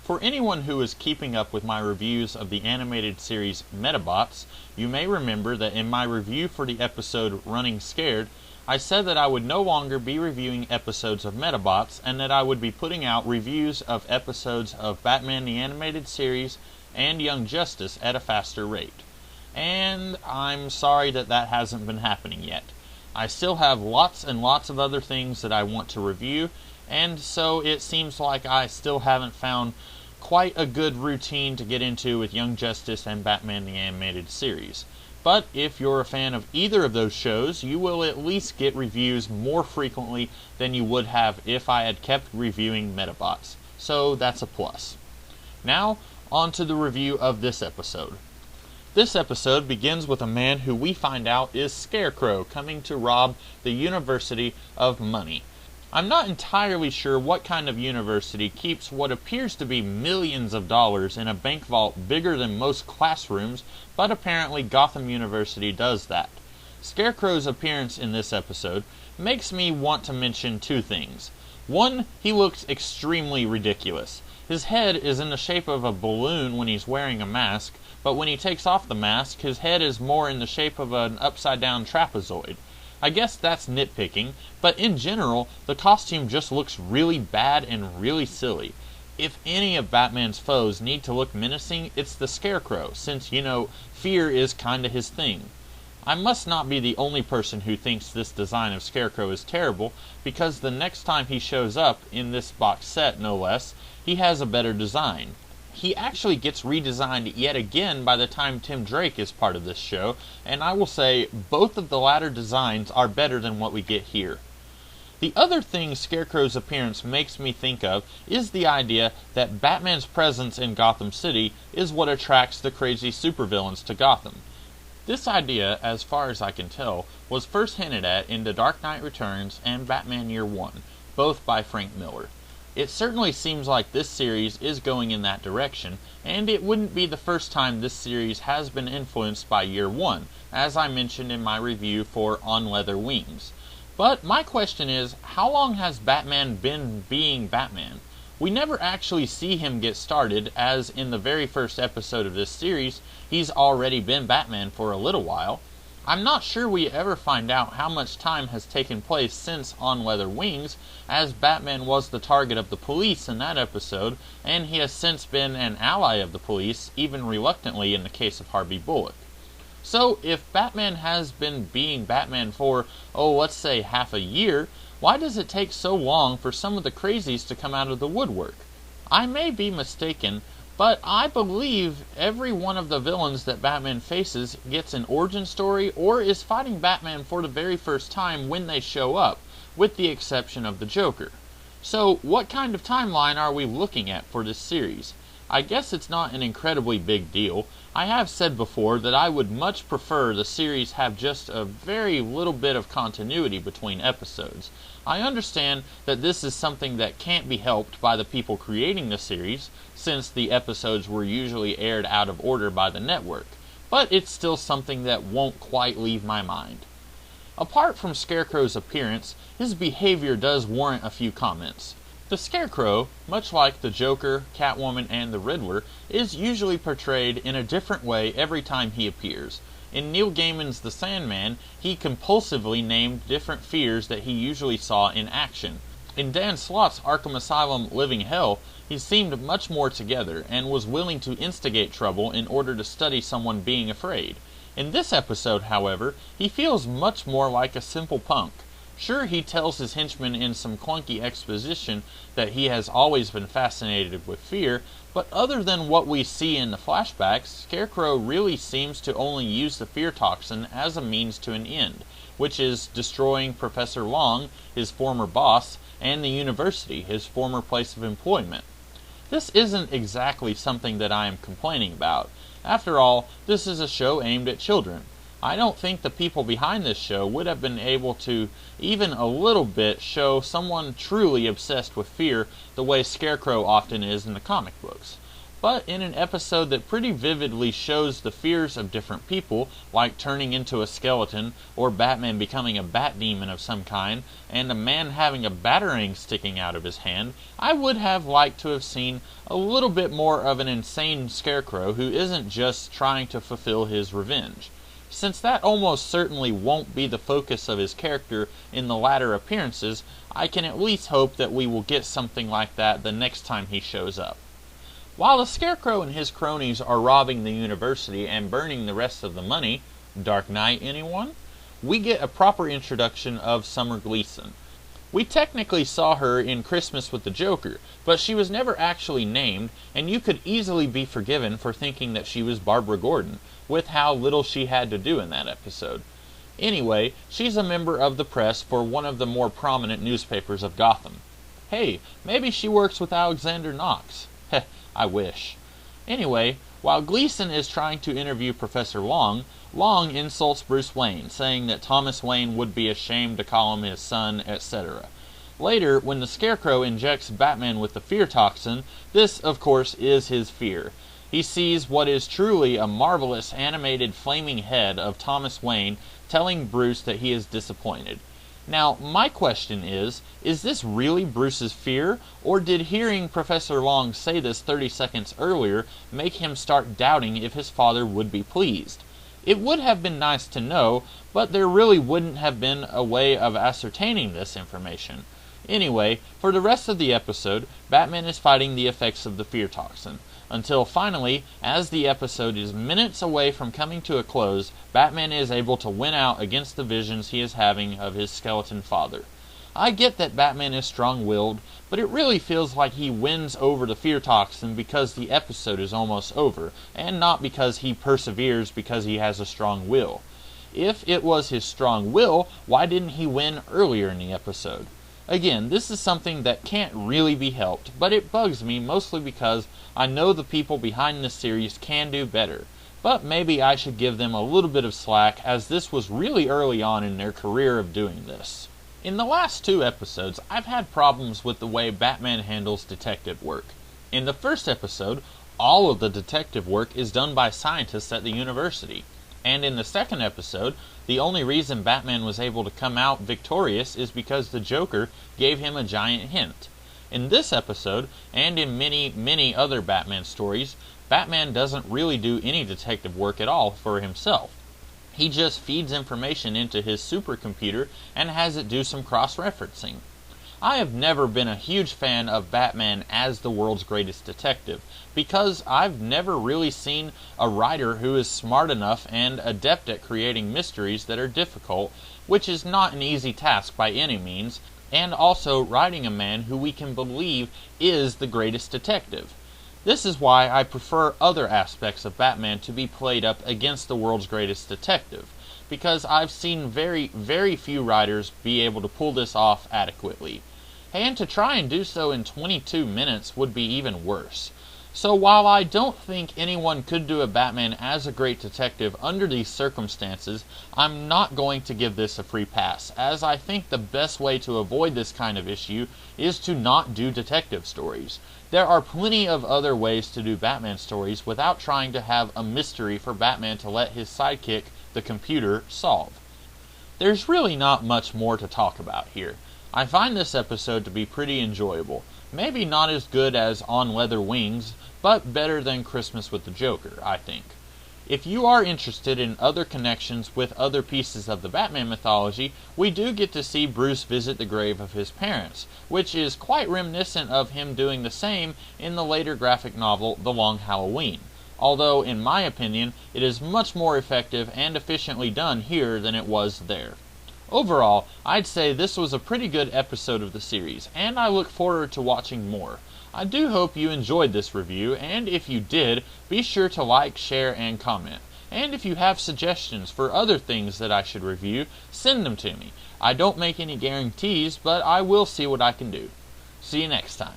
For anyone who is keeping up with my reviews of the animated series Medabots, you may remember that in my review for the episode Running Scared, I said that I would no longer be reviewing episodes of Medabots and that I would be putting out reviews of episodes of Batman the Animated Series and Young Justice at a faster rate. And I'm sorry that hasn't been happening yet. I still have lots and lots of other things that I want to review, and so it seems like I still haven't found quite a good routine to get into with Young Justice and Batman the Animated Series. But if you're a fan of either of those shows, you will at least get reviews more frequently than you would have if I had kept reviewing Medabots. So that's a plus. Now, on to the review of this episode. This episode begins with a man who we find out is Scarecrow coming to rob the University of money. I'm not entirely sure what kind of university keeps what appears to be millions of dollars in a bank vault bigger than most classrooms, but apparently Gotham University does that. Scarecrow's appearance in this episode makes me want to mention two things. One, he looks extremely ridiculous. His head is in the shape of a balloon when he's wearing a mask, but when he takes off the mask, his head is more in the shape of an upside-down trapezoid. I guess that's nitpicking, but in general, the costume just looks really bad and really silly. If any of Batman's foes need to look menacing, it's the Scarecrow, since, fear is kinda his thing. I must not be the only person who thinks this design of Scarecrow is terrible, because the next time he shows up, in this box set no less, he has a better design. He actually gets redesigned yet again by the time Tim Drake is part of this show, and I will say both of the latter designs are better than what we get here. The other thing Scarecrow's appearance makes me think of is the idea that Batman's presence in Gotham City is what attracts the crazy supervillains to Gotham. This idea, as far as I can tell, was first hinted at in The Dark Knight Returns and Batman Year One, both by Frank Miller. It certainly seems like this series is going in that direction, and it wouldn't be the first time this series has been influenced by Year One, as I mentioned in my review for On Leather Wings. But my question is, how long has Batman been being Batman? We never actually see him get started, as in the very first episode of this series, he's already been Batman for a little while. I'm not sure we ever find out how much time has taken place since On Leather Wings, as Batman was the target of the police in that episode, and he has since been an ally of the police, even reluctantly in the case of Harvey Bullock. So, if Batman has been being Batman for, let's say half a year, why does it take so long for some of the crazies to come out of the woodwork? I may be mistaken, but I believe every one of the villains that Batman faces gets an origin story or is fighting Batman for the very first time when they show up, with the exception of the Joker. So, what kind of timeline are we looking at for this series? I guess it's not an incredibly big deal. I have said before that I would much prefer the series have just a very little bit of continuity between episodes. I understand that this is something that can't be helped by the people creating the series, since the episodes were usually aired out of order by the network, but it's still something that won't quite leave my mind. Apart from Scarecrow's appearance, his behavior does warrant a few comments. The Scarecrow, much like the Joker, Catwoman, and the Riddler, is usually portrayed in a different way every time he appears. In Neil Gaiman's The Sandman, he compulsively named different fears that he usually saw in action. In Dan Slott's Arkham Asylum Living Hell, he seemed much more together, and was willing to instigate trouble in order to study someone being afraid. In this episode, however, he feels much more like a simple punk. Sure, he tells his henchmen in some clunky exposition that he has always been fascinated with fear, but other than what we see in the flashbacks, Scarecrow really seems to only use the fear toxin as a means to an end, which is destroying Professor Long, his former boss, and the university, his former place of employment. This isn't exactly something that I am complaining about. After all, this is a show aimed at children. I don't think the people behind this show would have been able to, even a little bit, show someone truly obsessed with fear the way Scarecrow often is in the comic books. but in an episode that pretty vividly shows the fears of different people, like turning into a skeleton, or Batman becoming a bat demon of some kind, and a man having a batarang sticking out of his hand, I would have liked to have seen a little bit more of an insane Scarecrow who isn't just trying to fulfill his revenge. Since that almost certainly won't be the focus of his character in the latter appearances, I can at least hope that we will get something like that the next time he shows up. While the Scarecrow and his cronies are robbing the university and burning the rest of the money, Dark Knight anyone? We get a proper introduction of Summer Gleason. We technically saw her in Christmas with the Joker, but she was never actually named, and you could easily be forgiven for thinking that she was Barbara Gordon, with how little she had to do in that episode. Anyway, she's a member of the press for one of the more prominent newspapers of Gotham. Hey, maybe she works with Alexander Knox. Heh, I wish. Anyway, while Gleason is trying to interview Professor Long, Long insults Bruce Wayne, saying that Thomas Wayne would be ashamed to call him his son, etc. Later, when the Scarecrow injects Batman with the fear toxin, this, of course, is his fear. He sees what is truly a marvelous animated flaming head of Thomas Wayne telling Bruce that he is disappointed. Now, my question is this really Bruce's fear, or did hearing Professor Long say this 30 seconds earlier make him start doubting if his father would be pleased? It would have been nice to know, but there really wouldn't have been a way of ascertaining this information. Anyway, for the rest of the episode, Batman is fighting the effects of the fear toxin, until finally, as the episode is minutes away from coming to a close, Batman is able to win out against the visions he is having of his skeleton father. I get that Batman is strong-willed, but it really feels like he wins over the fear toxin because the episode is almost over, and not because he perseveres because he has a strong will. If it was his strong will, why didn't he win earlier in the episode? Again, this is something that can't really be helped, but it bugs me mostly because I know the people behind this series can do better. But maybe I should give them a little bit of slack, as this was really early on in their career of doing this. In the last 2 episodes, I've had problems with the way Batman handles detective work. In the first episode, all of the detective work is done by scientists at the university. And in the second episode, the only reason Batman was able to come out victorious is because the Joker gave him a giant hint. In this episode, and in many, many other Batman stories, Batman doesn't really do any detective work at all for himself. He just feeds information into his supercomputer and has it do some cross-referencing. I have never been a huge fan of Batman as the world's greatest detective, because I've never really seen a writer who is smart enough and adept at creating mysteries that are difficult, which is not an easy task by any means, and also writing a man who we can believe is the greatest detective. This is why I prefer other aspects of Batman to be played up against the world's greatest detective, because I've seen very, very few writers be able to pull this off adequately. And to try and do so in 22 minutes would be even worse. So while I don't think anyone could do a Batman as a great detective under these circumstances, I'm not going to give this a free pass, as I think the best way to avoid this kind of issue is to not do detective stories. There are plenty of other ways to do Batman stories without trying to have a mystery for Batman to let his sidekick, the computer, solve. There's really not much more to talk about here. I find this episode to be pretty enjoyable. Maybe not as good as On Leather Wings, but better than Christmas with the Joker, I think. If you are interested in other connections with other pieces of the Batman mythology, we do get to see Bruce visit the grave of his parents, which is quite reminiscent of him doing the same in the later graphic novel The Long Halloween. Although, in my opinion, it is much more effective and efficiently done here than it was there. Overall, I'd say this was a pretty good episode of the series, and I look forward to watching more. I do hope you enjoyed this review, and if you did, be sure to like, share, and comment. And if you have suggestions for other things that I should review, send them to me. I don't make any guarantees, but I will see what I can do. See you next time.